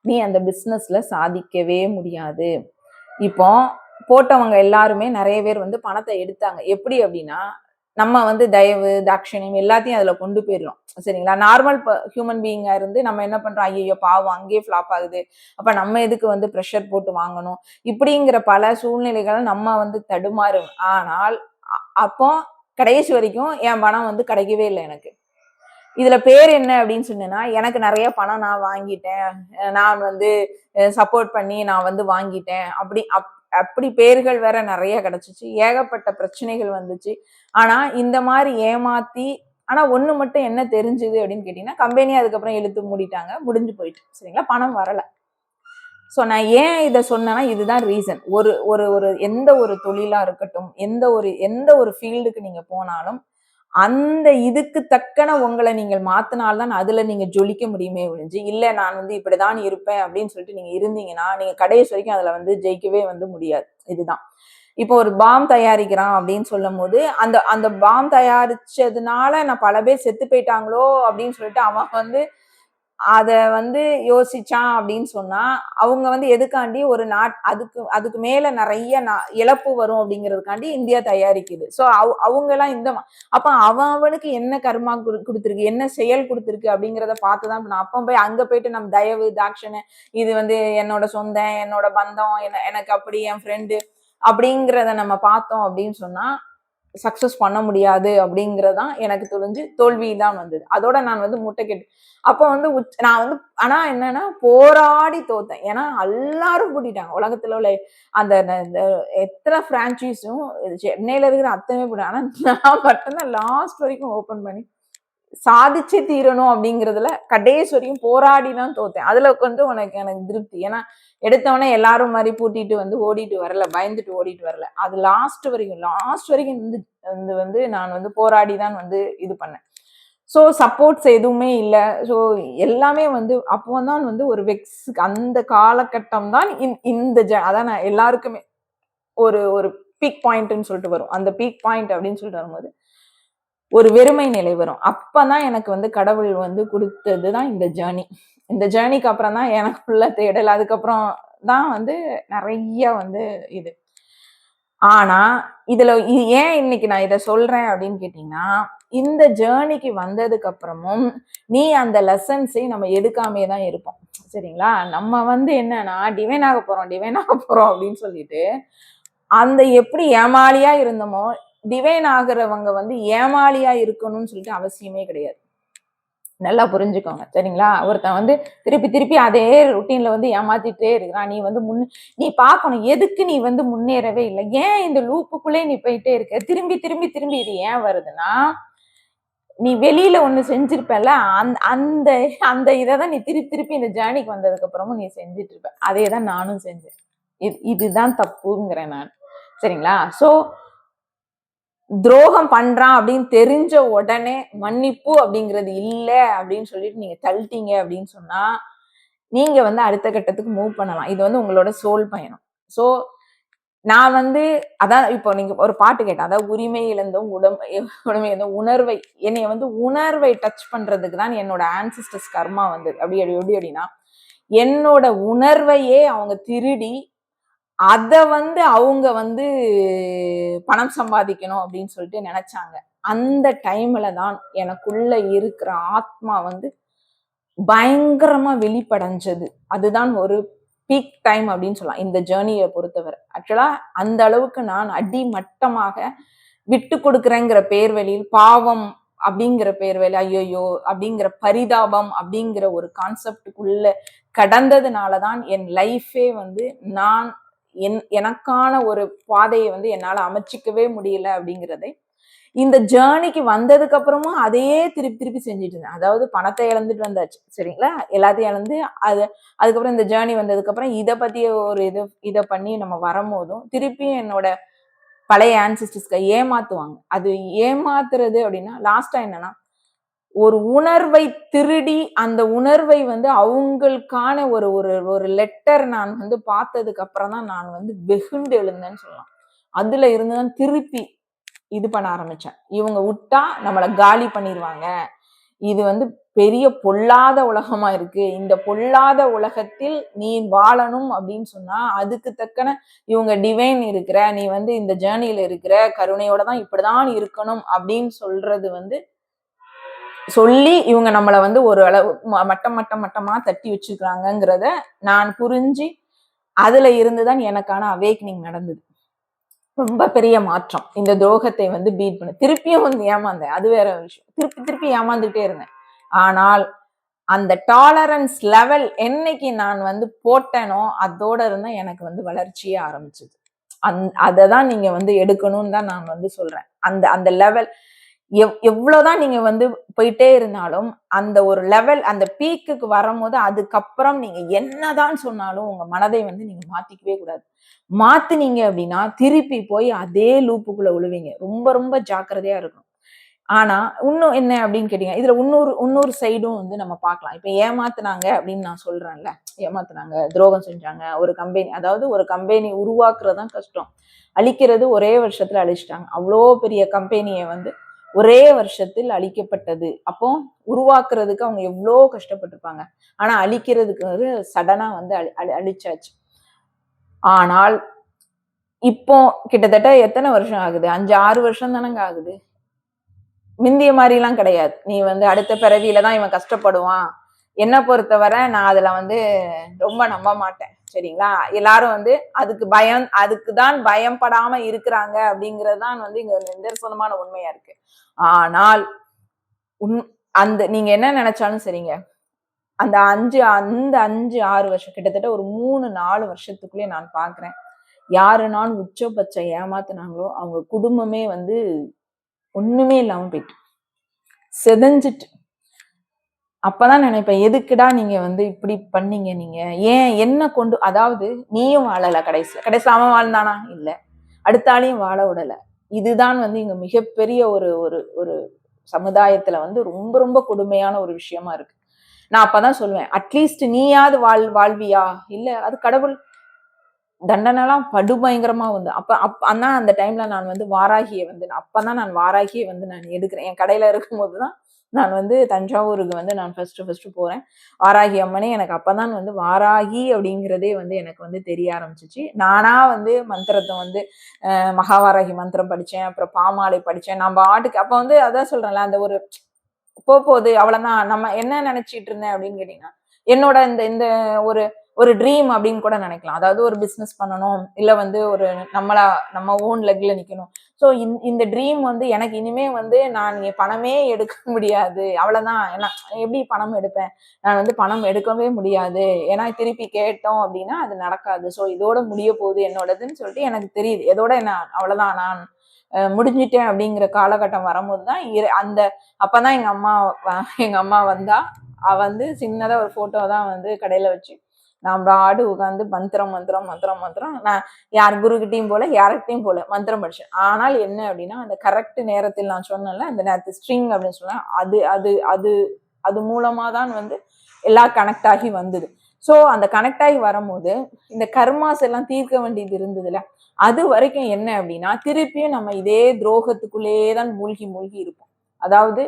நீ அந்த பிசினஸ்ல சாதிக்கவே முடியாது. இப்போ போட்டவங்க எல்லாருமே நெறைய பேர் வந்து பணத்த எடுத்தாங்க. எப்படி அப்படின்னா, நம்ம வந்து தயவு, தாட்சணியம் எல்லாத்தையும் அதுல கொண்டு போயிர்றோம். சரிங்களா? நார்மல் ஹியூமன் பீயிங்கா இருந்து நம்ம என்ன பண்றோம்? ஐய்யய்யோ! பாவம் அங்கேயே ஃப்ளாப் ஆகுது. அப்ப நம்ம எதுக்கு வந்து பிரஷர் போட்டு வாங்கணும்? இப்படிங்கிற பல சூழ்நிலைகள் நம்ம வந்து தடுமாறும். ஆனால், அப்போ கடைசி வரைக்கும் என் பணம் வந்து கிடைக்கவே இல்ல எனக்கு. இதுல பேர் என்ன அப்படின்னு சொன்னேன்னா, எனக்கு நெறைய பணம் நான் வாங்கிட்டேன். நான் வந்து சப்போர்ட் பண்ணி நான் வந்து வாங்கிட்டேன். அப்படி பேர்கள் வேற நெறைய கிடைச்சுச்சு. ஏகப்பட்ட பிரச்சனைகள் வந்துச்சு. ஆனா, இந்த மாரி ஏமாத்தி ஆனா ஒண்ணு மட்டும் என்ன தெரிஞ்சது அப்படின்னு கேட்டீங்கன்னா, கம்பெனிய அதுக்கப்புறம் இழுத்து மூடிட்டாங்க. முடிஞ்சு போயிட்டு. சரிங்களா? பணம் வரல. சோ நான் ஏன் இத சொன்னேன்னா, இதுதான் ரீசன். ஒரு ஒரு ஒரு எந்த ஒரு தொழிலா இருக்கட்டும், எந்த ஒரு ஃபீல்டுக்கு நீங்க போனாலும், அந்த இதுக்கு தக்கன உங்கள நீங்கள் மாத்துனால் தான் அதுல நீங்க ஜொலிக்க முடியுமே ஒழிஞ்சு, இல்ல நான் வந்து இப்படிதான் இருப்பேன் அப்படின்னு சொல்லிட்டு நீங்க இருந்தீங்கன்னா, நீங்க கடைசி வரைக்கும் அதுல வந்து ஜெயிக்கவே வந்து முடியாது. இதுதான். இப்போ ஒரு பாம் தயாரிக்கிறான் அப்படின்னு சொல்லும்போது, அந்த அந்த பாம் தயாரிச்சதுனால நான் பல பேர் செத்து போயிட்டாங்களோ அப்படின்னு சொல்லிட்டு அவன் வந்து அத வந்து யோசிச்சான் அப்படின்னு சொன்னா, அவங்க வந்து எதுக்காண்டி ஒரு அதுக்கு அதுக்கு மேல நெறைய இழப்பு வரும் அப்படிங்கிறதுக்காண்டி இந்தியா தயாரிக்குது. சோ அவங்கலாம் அப்ப அவனுக்கு என்ன கர்மா குடுத்திருக்கு, என்ன செயல் குடுத்திருக்கு அப்படிங்கிறத பார்த்து தான் நான் அப்ப போய் அங்க போயிட்டு நம்ம தயவு, தாட்சணை இது வந்து என்னோட சொந்தம், என்னோட பந்தம், எனக்கு அப்படி என் ஃப்ரெண்டு அப்படிங்கிறத நம்ம பார்த்தோம் அப்படின்னு சொன்னா, சக்சஸ் பண்ண முடியாது அப்படிங்கறதான் எனக்கு தெரிஞ்சு தோல்வி தான் வந்தது. அதோட நான் வந்து முட்டை கேட்டு அப்ப வந்து நான் வந்து ஆனா என்னன்னா போராடி தோத்தேன். ஏன்னா எல்லாரும் கூட்டிட்டாங்க. உலகத்துல உள்ள அந்த இந்த எத்தனை பிரான்ச்சைஸும் சென்னையில இருக்கிற அத்தனை போட்டாங்க. ஆனா நான் மட்டும்தான் லாஸ்ட் வரைக்கும் ஓபன் பண்ணி சாதிச்சே தீரணும் அப்படிங்கிறதுல கடைசி வரைக்கும் போராடி தான் தோத்தேன். அதுல வந்து எனக்கு திருப்தி. ஏன்னா எடுத்தவொடனே எல்லாரும் மாரி பூட்டிட்டு வந்து ஓடிட்டு வரல. பயந்துட்டு ஓடிட்டு வரல. அது லாஸ்ட் வரைக்கும் வந்து நான் வந்து போராடி தான் வந்து இது பண்ணேன். ஸோ சப்போர்ட்ஸ் எதுவுமே இல்ல. ஸோ எல்லாமே வந்து அப்போ தான் வந்து ஒரு அந்த காலகட்டம் தான் இந்த அதான் நான் எல்லாருக்குமே ஒரு ஒரு பீக் பாயிண்ட்ன்னு சொல்லிட்டு வரும். அந்த பீக் பாயிண்ட் அப்படின்னு சொல்லிட்டு வரும்போது ஒரு வெறுமை நிலை வரும். அப்பதான் எனக்கு வந்து கடவுள் வந்து குடுத்தது தான் இந்த ஜர்னி. இந்த ஜர்னிக்கு அப்புறம் தான் எனக்குள்ள தேடல். அதுக்கப்புறம் தான் வந்து நெறைய வந்து இது. ஆனா, இதுல ஏன் இன்னைக்கு நான் இத சொல்றேன் அப்படின்னு கேட்டீங்கன்னா, இந்த ஜர்னிக்கு வந்ததுக்கு அப்புறமும், நீ அந்த லெசன்ஸையும் நம்ம எடுக்காமயே தான் இருப்போம். சரிங்களா? நம்ம வந்து என்னன்னா, டிவைன் ஆக போறோம் அப்படின்னு சொல்லிட்டு, அந்த எப்படி ஏமாளியா இருந்தோமோ, டிவைன் ஆகுறவங்க வந்து ஏமாளியா இருக்கணும்னு சொல்லிட்டு அவசியமே கிடையாது. நல்லா புரிஞ்சுக்கோங்க. சரிங்களா? ஒருத்தன் வந்து திருப்பி திருப்பி அதே ரொட்டீன்ல வந்து ஏமாத்திட்டே இருக்கிறான். நீ வந்து நீ பார்க்கணும். எதுக்கு நீ வந்து முன்னேறவே இல்ல? ஏன் இந்த லூப்புக்குள்ளே நீ போயிட்டே இருக்க? திரும்பி திரும்பி திரும்பி இது ஏன் வருதுன்னா, நீ வெளியில ஒண்ணு செஞ்சிருப்பல்ல, அந்த அந்த இத தான் நீ திருப்பி திருப்பி இந்த ஜர்னிக்கு வந்ததுக்கு அப்புறமும் நீ செஞ்சுட்டு இருப்ப. அதே தான் நானும் செஞ்சேன். இதுதான் தப்புங்கிறேன் நான். சரிங்களா? சோ துரோகம் பண்றான் அப்படின்னு தெரிஞ்ச உடனே மன்னிப்பு அப்படிங்கிறது இல்ல அப்படின்னு சொல்லிட்டு நீங்க தள்ளிட்டீங்க அப்படின்னு சொன்னா, நீங்க வந்து அடுத்த கட்டத்துக்கு மூவ் பண்ணலாம். இது வந்து உங்களோட சோல் பயணம். சோ நான் வந்து அதான் இப்போ நீங்க ஒரு பாட்டு கேட்டேன். அதாவது உரிமை இழந்தும் உடைமை இழந்தும் என்னைய வந்து உணர்வை டச் பண்றதுக்கு தான் என்னோட ஆன்சிஸ்டர்ஸ் கர்மா வந்தது. எப்படி அப்படின்னா, என்னோட உணர்வையே அவங்க திருடி அத வந்து அவங்க வந்து பணம் சம்பாதிக்கணும் அப்படின்னு சொல்லிட்டு நினைச்சாங்க. அந்த டைம்ல தான் எனக்குள்ள இருக்கிற ஆத்மா வந்து பயங்கரமா வெளிப்படைஞ்சது. அதுதான் ஒரு பீக் டைம் அப்படின்னு சொல்லலாம். இந்த ஜர்னிய பொறுத்தவரை. ஆக்சுவலா அந்த அளவுக்கு நான் அடிமட்டமாக விட்டு கொடுக்குறேங்கிற பேர்வழியில் பாவம் அப்படிங்கிற பேர்வழி ஐயையோ அப்படிங்கிற பரிதாபம் அப்படிங்கிற ஒரு கான்செப்டுக்குள்ள கடந்ததுனால தான் என் லைஃபே வந்து நான் எனக்கான ஒரு பாதையை வந்து என்னால அமைச்சிக்கவே முடியல அப்படிங்கிறதை இந்த ஜேர்னிக்கு வந்ததுக்கு அப்புறமும் அதையே திருப்பி திருப்பி செஞ்சுட்டு இருந்தேன். அதாவது பணத்தை இழந்துட்டு வந்தாச்சு சரிங்களா, எல்லாத்தையும் இழந்து அதுக்கப்புறம் இந்த ஜேர்னி வந்ததுக்கு அப்புறம் இதை பத்திய ஒரு இதை பண்ணி நம்ம வரும்போதும் திருப்பியும் என்னோட பழைய ஆன்சிஸ்டர்ஸ்க்கு ஏமாத்துவாங்க. அது ஏமாத்துறது அப்படின்னா லாஸ்டா என்னன்னா, ஒரு உணர்வை திருடி அந்த உணர்வை வந்து அவங்களுக்கான ஒரு ஒரு ஒரு லெட்டர் நான் வந்து பார்த்ததுக்கு அப்புறம் தான் நான் வந்து வெகுண்டு எழுந்தேன்னு சொல்லலாம். அதுல இருந்துதான் திருப்பி இது பண்ண ஆரம்பிச்சேன். இவங்க விட்டா நம்மளை காலி பண்ணிடுவாங்க, இது வந்து பெரிய பொல்லாத உலகமா இருக்கு, இந்த பொல்லாத உலகத்தில் நீ வாழணும் அப்படின்னு சொன்னா அதுக்கு தக்கன இவங்க டிவைன் இருக்கிற, நீ வந்து இந்த ஜேர்னியில இருக்கிற கருணையோட தான் இப்படிதான் இருக்கணும் அப்படின்னு சொல்றது வந்து சொல்லி இவங்க நம்மளை வந்து ஒரு அளவு மட்டமா தட்டி வச்சுக்கிறாங்கிறத நான் புரிஞ்சு அதுல இருந்துதான் எனக்கான அவேக்னிங் நடந்தது. ரொம்ப பெரிய மாற்றம். இந்த துரோகத்தை வந்து பீட் பண்ண திருப்பியும் வந்து ஏமாந்தேன், அது வேற விஷயம். திருப்பி திருப்பி ஏமாந்துட்டே இருந்தேன். ஆனால் அந்த டாலரன்ஸ் லெவல் என்னைக்கு நான் வந்து போட்டேனோ அதோட இருந்தா எனக்கு வந்து வளர்ச்சியே ஆரம்பிச்சது. அதை தான் நீங்க வந்து எடுக்கணும்னு தான் நான் வந்து சொல்றேன். அந்த அந்த லெவல் எவ்வளவுதான் நீங்க வந்து போயிட்டே இருந்தாலும் அந்த ஒரு லெவல் அந்த பீக்குக்கு வரும்போது அதுக்கப்புறம் நீங்க என்னதான் சொன்னாலும் உங்க மனதை வந்து நீங்க மாத்திக்கவே கூடாது. மாத்துனீங்க அப்படின்னா திருப்பி போய் அதே லூப்புக்குள்ள விழுவீங்க. ரொம்ப ரொம்ப ஜாக்கிரதையா இருக்கும். ஆனா இன்னும் என்ன அப்படின்னு கேட்டீங்க, இதுல இன்னொரு சைடும் வந்து நம்ம பார்க்கலாம். இப்ப ஏமாத்துனாங்க அப்படின்னு நான் சொல்றேன்ல, ஏமாத்துனாங்க, துரோகம் செஞ்சாங்க ஒரு கம்பெனி. அதாவது ஒரு கம்பெனி உருவாக்குறதுதான் கஷ்டம், அழிக்கிறது ஒரே வருஷத்துல அழிச்சிட்டாங்க. அவ்வளோ பெரிய கம்பெனியை வந்து ஒரே வருஷத்தில் அழிக்கப்பட்டது. அப்போ உருவாக்குறதுக்கு அவங்க எவ்வளோ கஷ்டப்பட்டிருப்பாங்க, ஆனா அழிக்கிறதுக்கு வந்து சடனா வந்து அழிச்சாச்சு. ஆனால் இப்போ கிட்டத்தட்ட எத்தனை வருஷம் ஆகுது, 5-6 வருஷம் தானங்க ஆகுது. முந்திய மாதிரிலாம் கிடையாது. நீ வந்து அடுத்த பிறவியில தான் இவன் கஷ்டப்படுவான். என்ன பொறுத்தவரை நான் அதுல வந்து ரொம்ப நம்ப மாட்டேன் சரிங்களா. எல்லாரும் வந்து அதுக்கு தான் பயப்படாம இருக்கிறாங்க அப்படிங்கிறது தான் வந்து இங்க நிதர்சனமான உண்மையா இருக்கு. ஆனால் அந்த நீங்க என்ன நினைச்சாலும் சரிங்க, அந்த 5-6 வருஷம் கிட்டத்தட்ட ஒரு 3-4 வருஷத்துக்குள்ளே நான் பாக்குறேன், யாருனாலும் உச்சபட்சம் ஏமாத்துனாங்களோ அவங்க குடும்பமே வந்து ஒண்ணுமே இல்லாம போயிட்டு செதஞ்சிட்டு. அப்பதான் நினைப்பேன், எதுக்குடா நீங்க வந்து இப்படி பண்ணீங்க, நீங்க ஏன் என்ன கொண்டு, அதாவது நீயும் வாழல, கடைசியில அவன் வாழ்ந்தானா இல்ல, அடுத்த ஆளையும் வாழ விடல. இதுதான் வந்து இங்க மிகப்பெரிய ஒரு ஒரு ஒரு சமுதாயத்துல வந்து ரொம்ப ரொம்ப கொடுமையான ஒரு விஷயமா இருக்கு. நான் அப்பதான் சொல்லுவேன், அட்லீஸ்ட் நீயாவது வாழ்வியா, இல்ல அது கடவுள் தண்டனைலாம் படுபயங்கரமா வந்து அதான் அந்த டைம்ல நான் வந்து வாராகியை வந்து அப்பதான் நான் வாராகியை வந்து நான் எடுக்கிறேன். என் கடையில இருக்கும்போதுதான் நான் வந்து தஞ்சாவூருக்கு வந்து நான் ஃபர்ஸ்ட் போறேன். வாராகி அம்மனே எனக்கு அப்பதான் வந்து வாராகி அப்படிங்கிறதே வந்து எனக்கு வந்து தெரிய ஆரம்பிச்சிச்சு. நானா வந்து மந்திரத்தை வந்து மகாவாராகி மந்திரம் படிச்சேன், அப்புறம் பாமாலை படிச்சேன். நான் பாட்டுக்கு அப்ப வந்து அதான் சொல்றேன்ல, அந்த ஒரு போகுது அவ்வளவுதான். நம்ம என்ன நினைச்சிட்டு இருந்தேன் அப்படின்னு கேட்டீங்கன்னா, என்னோட இந்த இந்த ஒரு ஒரு ட்ரீம் அப்படின்னு கூட நினைக்கலாம். அதாவது ஒரு பிசினஸ் பண்ணணும், இல்ல வந்து ஒரு நம்ம ஓன் லெக்ல நிக்கணும். ஸோ இந்த ட்ரீம் வந்து எனக்கு இனிமே வந்து நான் பணமே எடுக்க முடியாது, அவ்வளவுதான். எப்படி பணம் எடுப்பேன், நான் வந்து பணம் எடுக்கவே முடியாது, ஏன்னா திருப்பி கேட்டோம் அப்படின்னா அது நடக்காது. ஸோ இதோட முடிய போகுது என்னோடதுன்னு சொல்லிட்டு எனக்கு தெரியுது. எதோட என்ன அவ்வளவுதான், நான் முடிஞ்சிட்டேன் அப்படிங்கிற காலகட்டம் வரும்போதுதான் அந்த அப்பதான் எங்க அம்மா வந்தா. அவ வந்து சின்னதா ஒரு போட்டோ தான் வந்து கடையில வச்சு நான் ஆடு உட்காந்து மந்திரம் மந்திரம் மந்திரம் மந்திரம், நான் யார் குருகிட்டையும் போல யார்கிட்டையும் போல மந்திரம் படிச்சேன். ஆனால் என்ன அப்படின்னா, அந்த கரெக்ட் நேரத்தில் நான் சொன்னேன்ல, அந்த நேரத்து ஸ்ட்ரிங் அப்படின்னு சொன்னேன், அது அது அது அது மூலமா தான் வந்து எல்லாம் கனெக்ட் ஆகி வந்தது. ஸோ அந்த கனெக்ட் ஆகி வரும்போது இந்த கர்மாஸ் எல்லாம் தீர்க்க வேண்டியது இருந்ததுல, அது வரைக்கும் என்ன அப்படின்னா திருப்பியும் நம்ம இதே துரோகத்துக்குள்ளேயே தான் மூழ்கி மூழ்கி இருப்போம். அதாவது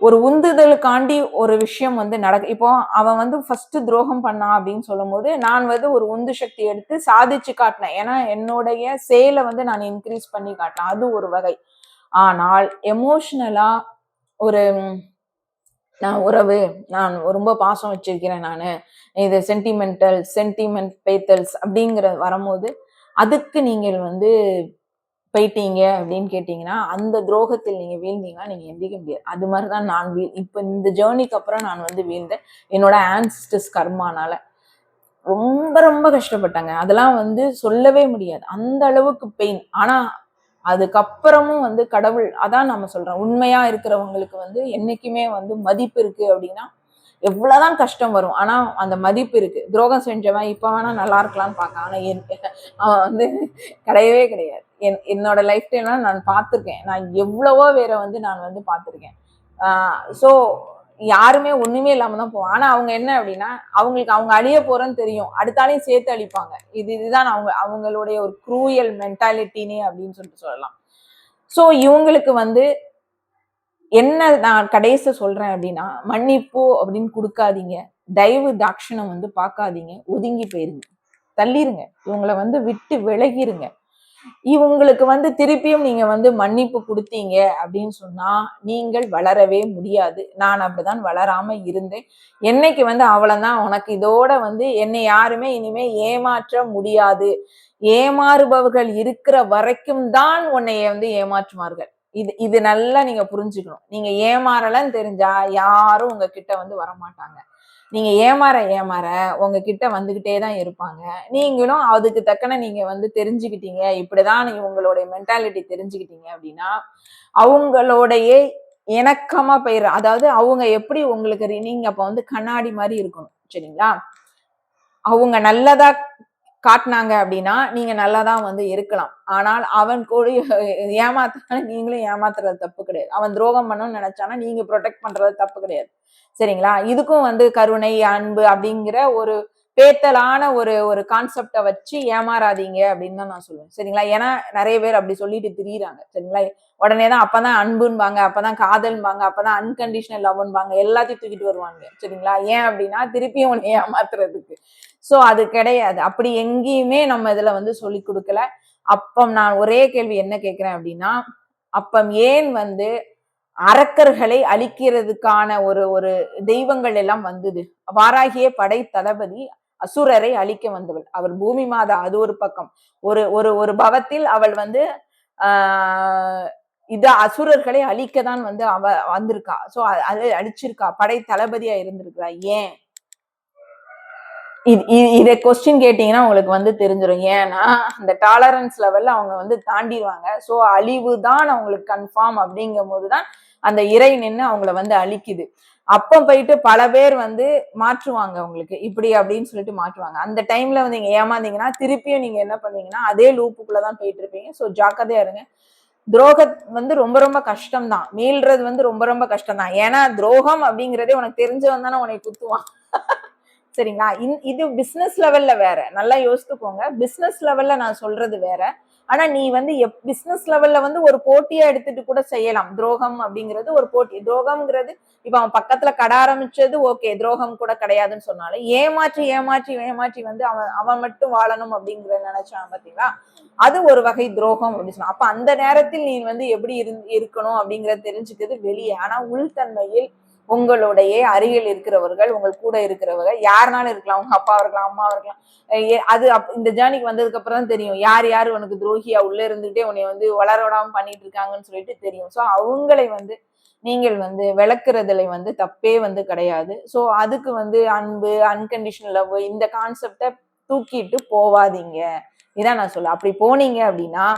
ஒரு உந்துதலுக்காண்டி ஒரு விஷயம் வந்து இப்போ அவன் வந்து ஃபர்ஸ்ட் துரோகம் பண்ணான் அப்படின்னு சொல்லும் போது நான் வந்து ஒரு உந்து சக்தி எடுத்து சாதிச்சு காட்டினேன். ஏன்னா என்னுடைய சேலை வந்து நான் இன்க்ரீஸ் பண்ணி காட்டினேன், அது ஒரு வகை. ஆனால் எமோஷனலா ஒரு நான் உறவு, நான் ரொம்ப பாசம் வச்சிருக்கிறேன், நான் இது சென்டிமெண்ட் பேத்தல்ஸ் அப்படிங்கிற வரும்போது அதுக்கு நீங்கள் வந்து போயிட்டீங்க அப்படின்னு கேட்டீங்கன்னா, அந்த துரோகத்தில் நீங்க வீழ்ந்தீங்கன்னா நீங்க எந்திரிக்க முடியாது. அது மாதிரிதான் நான் இப்ப இந்த ஜேர்னிக்கு அப்புறம் நான் வந்து வீழ்ந்தேன், என்னோட ஆன்சிஸ்டர்ஸ் கர்மானால. ரொம்ப ரொம்ப கஷ்டப்பட்டாங்க, அதெல்லாம் வந்து சொல்லவே முடியாது, அந்த அளவுக்கு பெயின். ஆனா அதுக்கப்புறமும் வந்து கடவுள், அதான் நம்ம சொல்றோம், உண்மையா இருக்கிறவங்களுக்கு வந்து என்னைக்குமே வந்து மதிப்பு இருக்கு அப்படின்னா எவ்வளவுதான் கஷ்டம் வரும், ஆனா அந்த மதிப்பு இருக்கு. துரோகம் செஞ்சவன் இப்ப வேணா நல்லா இருக்கலாம்னு பார்க்க, ஆனா அவன் வந்து கிடையவே கிடையாது. என்னோட லைஃப் டைம்லாம் நான் பார்த்திருக்கேன். நான் எவ்வளவோ பேரை வந்து நான் வந்து பார்த்திருக்கேன். ஸோ யாருமே ஒண்ணுமே இல்லாம தான் போவாங்க. ஆனா அவங்க என்ன அப்படின்னா, அவங்களுக்கு அவங்க அழிய போறேன்னு தெரியும், அடுத்தாலையும் சேர்த்து அழிப்பாங்க. இதுதான் அவங்களுடைய ஒரு க்ரூயல் மென்டாலிட்டினே அப்படின்னு சொல்லிட்டு சொல்லலாம். ஸோ இவங்களுக்கு வந்து என்ன நான் கடைசி சொல்றேன் அப்படின்னா, மன்னிப்பு அப்படின்னு கொடுக்காதீங்க. தயவு தாட்சணம் வந்து பார்க்காதீங்க. ஒதுங்கி போயிருங்க. தள்ளிருங்க. இவங்கள வந்து விட்டு விலகிருங்க. இவங்களுக்கு வந்து திருப்பியும் நீங்க வந்து மன்னிப்பு கொடுத்தீங்க அப்படின்னு சொன்னா, நீங்கள் வளரவே முடியாது. நான் அப்படிதான் வளராம இருந்தேன். என்னைக்கு வந்து அவ்வளவுதான், உனக்கு இதோட வந்து என்னை யாருமே இனிமே ஏமாற்ற முடியாது. ஏமாறுபவர்கள் இருக்கிற வரைக்கும் தான் உன்னைய வந்து ஏமாற்றுவார்கள். இது நல்லா நீங்க புரிஞ்சுக்கணும். நீங்க ஏமாறலன்னு தெரிஞ்சா யாரும் உங்ககிட்ட வந்து வரமாட்டாங்க. நீங்க ஏமாற உங்ககிட்ட வந்துகிட்டே தான் இருப்பாங்க. நீங்களும் அதுக்கு தக்கன நீங்க வந்து தெரிஞ்சுக்கிட்டீங்க, இப்படிதான் உங்களுடைய மென்டாலிட்டி தெரிஞ்சுக்கிட்டீங்க அப்படின்னா, அவங்களோடைய இணக்கமா அதாவது அவங்க எப்படி உங்களுக்கு நீங்க அப்ப வந்து கண்ணாடி மாதிரி இருக்கணும். சரிங்களா? அவங்க நல்லதா காட்டினாங்க அப்படின்னா நீங்க நல்லாதான் வந்து இருக்கலாம். ஆனால் அவன் கூட ஏமாத்துறான நீங்களும் ஏமாத்துறது தப்பு கிடையாது. அவன் துரோகம் பண்ணணும்னு நினைச்சானா நீங்க ப்ரொடெக்ட் பண்றது தப்பு கிடையாது. சரிங்களா? இதுக்கும் வந்து கருணை, அன்பு அப்படிங்கிற ஒரு பேத்தலான ஒரு ஒரு கான்செப்ட வச்சு ஏமாறாதீங்க அப்படின்னு தான் நான் சொல்லுவேன். சரிங்களா? ஏன்னா நிறைய பேர் அப்படி சொல்லிட்டு திரியிறாங்க. சரிங்களா? உடனேதான் அப்பதான் அன்புன்பாங்க, அப்பதான் காதல்பாங்க, அப்பதான் அன்கண்டிஷனல் லவ்ன்பாங்க, எல்லாத்தையும் தூக்கிட்டு வருவாங்க. சரிங்களா? ஏன் அப்படின்னா திருப்பியும் உன்னை ஏமாத்துறதுக்கு. சோ அது கிடையாது. அப்படி எங்கேயுமே நம்ம இதுல வந்து சொல்லி கொடுக்கல. அப்பம் நான் ஒரே கேள்வி என்ன கேட்கிறேன் அப்படின்னா, அப்பம் ஏன் வந்து அரக்கர்களை அழிக்கிறதுக்கான ஒரு ஒரு தெய்வங்கள் எல்லாம் வந்தது? வாராகிய படை தளபதி அசுரரை அழிக்க வந்தவள். அவள் பூமி மாதா, அது ஒரு பக்கம். ஒரு ஒரு ஒரு பவத்தில் அவள் வந்து இது அசுரர்களை அழிக்கதான் வந்து அவ வந்திருக்கா. சோ அது அழிச்சிருக்கா, படை தளபதியா இருந்திருக்கா. ஏன் இதை கொஸ்டின் கேட்டீங்கன்னா உங்களுக்கு வந்து தெரிஞ்சிடும். ஏன்னா அந்த டாலரன்ஸ் லெவல்ல அவங்க வந்து தாண்டிடுவாங்க. சோ அழிவு தான் அவங்களுக்கு கன்ஃபார்ம் அப்படிங்கும் போதுதான் அந்த இறை நின்று அவங்கள வந்து அழிக்குது. அப்ப போயிட்டு பல பேர் வந்து மாற்றுவாங்க உங்களுக்கு இப்படி அப்படின்னு சொல்லிட்டு மாற்றுவாங்க. அந்த டைம்ல வந்து நீங்க ஏமாந்தீங்கன்னா திருப்பியும் நீங்க என்ன பண்ணுவீங்கன்னா அதே லூப்புக்குள்ளதான் போயிட்டு இருப்பீங்க. சோ ஜாக்கிரதையா இருங்க. துரோகம் வந்து ரொம்ப ரொம்ப கஷ்டம் தான். மீள்றது வந்து ரொம்ப ரொம்ப கஷ்டம் தான். ஏன்னா துரோகம் அப்படிங்கிறதே உனக்கு தெரிஞ்சவன் தானே உனக்கு குத்துவான். சரிங்களா? இது பிசினஸ் லெவல்ல வேற. நல்லா யோசித்துக்கோங்க. பிசினஸ் லெவல்ல நான் சொல்றது வேற. ஆனா நீ வந்து பிசினஸ் லெவல்ல வந்து ஒரு போட்டியா எடுத்துட்டு கூட செய்யலாம். துரோகம் அப்படிங்கிறது ஒரு போட்டி. துரோகம்ங்கிறது இப்ப அவன் பக்கத்துல கடை ஆரம்பிச்சது ஓகே, துரோகம் கூட கிடையாதுன்னு சொன்னாலும் ஏமாற்றி ஏமாற்றி ஏமாற்றி வந்து அவன் அவன் மட்டும் வாழணும் அப்படிங்கிற நினைச்சான் பாத்தீங்களா? அது ஒரு வகை துரோகம் அப்படின்னு சொன்னா. அப்ப அந்த நேரத்தில் நீ வந்து எப்படி இருக்கணும் அப்படிங்கறத தெரிஞ்சுக்கிறது வெளியே. ஆனா உள்தன்மையில் உங்களுடைய அருகில் இருக்கிறவர்கள், உங்கள் கூட இருக்கிறவர்கள் யாருனாலும் இருக்கலாம். உங்க அப்பாவா இருக்கலாம், அம்மாவா இருக்கலாம். அது இந்த ஜேர்னிக்கு வந்ததுக்கு அப்புறம் தான் தெரியும் யார் யார் உனக்கு துரோகியா உள்ள இருந்துகிட்டே உன்னை வந்து வளர விடாம பண்ணிட்டு இருக்காங்கன்னு சொல்லிட்டு தெரியும். சோ அவங்களை வந்து நீங்கள் வந்து விளக்குறதுல வந்து தப்பே வந்து கிடையாது. சோ அதுக்கு வந்து அன்பு, அன்கண்டிஷனல் லவ் இந்த கான்செப்டை தூக்கிட்டு போவாதீங்க. இதான் நான் சொல்ல. அப்படி போனீங்க அப்படின்னா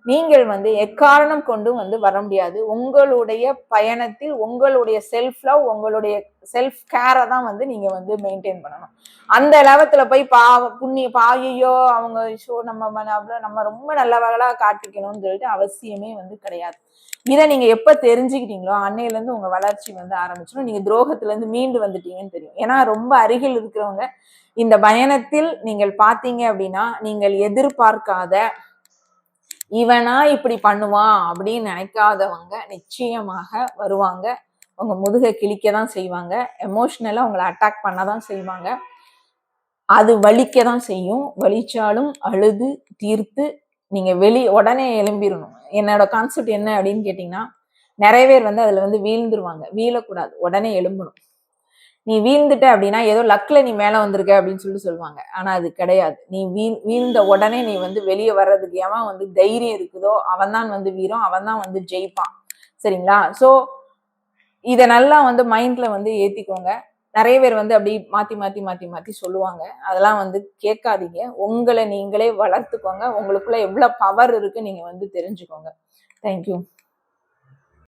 நீங்கள் வந்து எக்காரணம் கொண்டும் வந்து வர முடியாது. உங்களுடைய பயணத்தில் உங்களுடைய செல்ஃப் லவ், உங்களுடைய செல்ஃப் கேரை தான் வந்து நீங்க வந்து மெயின்டைன் பண்ணணும். அந்த லெவத்துல போய் பாயையோ அவங்க நம்ம ரொம்ப நல்லவர்களா காட்டிக்கணும்னு சொல்லிட்டு அவசியமே வந்து கிடையாது. இதை நீங்க எப்ப தெரிஞ்சுக்கிட்டீங்களோ அன்னையில இருந்து உங்க வளர்ச்சி வந்து ஆரம்பிச்சிடும். நீங்க துரோகத்துல இருந்து மீண்டு வந்துட்டீங்கன்னு தெரியும். ஏன்னா ரொம்ப அருகில் இருக்கிறவங்க இந்த பயணத்தில் நீங்கள் பாத்தீங்க அப்படின்னா நீங்கள் எதிர்பார்க்காத இவனா இப்படி பண்ணுவான் அப்படின்னு நினைக்காதவங்க நிச்சயமாக வருவாங்க. உங்க முதுகை கிழிக்கதான் செய்வாங்க. எமோஷனலா உங்களை அட்டாக் பண்ணதான் செய்வாங்க. அது வலிக்கதான் செய்யும். வலிச்சாலும் அழுது தீர்த்து நீங்க உடனே எழும்பிடணும். என்னோட கான்செப்ட் என்ன அப்படின்னு கேட்டீங்கன்னா, நிறைய பேர் வந்து அதுல வந்து வீழ்ந்துருவாங்க. வீழக்கூடாது, உடனே எழும்பணும். நீ வீழ்ந்துட்ட அப்படின்னா ஏதோ லக்ல நீ மேல வந்திருக்க அப்படின்னு சொல்லுவாங்க. ஆனா அது கிடையாது. நீ வீழ்ந்த உடனே நீ வந்து வெளியே வர்றதுக்கு எவன் வந்து தைரியம் இருக்குதோ அவன் தான் வந்து வீரம், அவன் தான் வந்து ஜெயிப்பான். சரிங்களா? சோ இத நல்லா வந்து மைண்ட்ல வந்து ஏத்திக்கோங்க. நிறைய பேர் வந்து அப்படி மாத்தி மாத்தி மாத்தி மாத்தி சொல்லுவாங்க. அதெல்லாம் வந்து கேட்காதீங்க. உங்களை நீங்களே வளர்த்துக்கோங்க. உங்களுக்குள்ள எவ்வளவு பவர் இருக்கு நீங்க வந்து தெரிஞ்சுக்கோங்க. தேங்க்யூ.